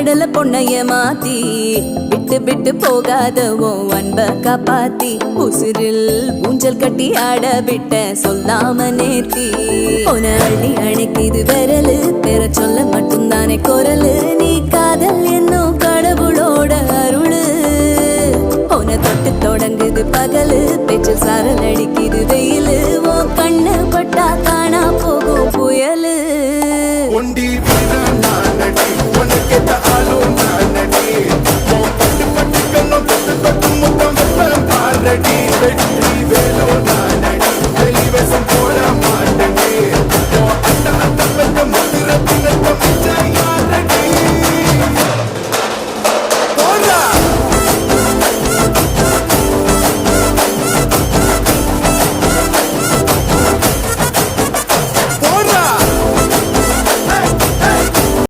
கடல பொண்ணைய மாத்தி விட்டு விட்டு போகாதவோ அன்ப காப்பாத்தி உசிரில் ஊஞ்சல் கட்டி ஆட விட்ட சொல்லாம நேர்த்தி உன அள்ளி அணைக்குது விரலு பெற சொல்ல மட்டும்தானே குரலு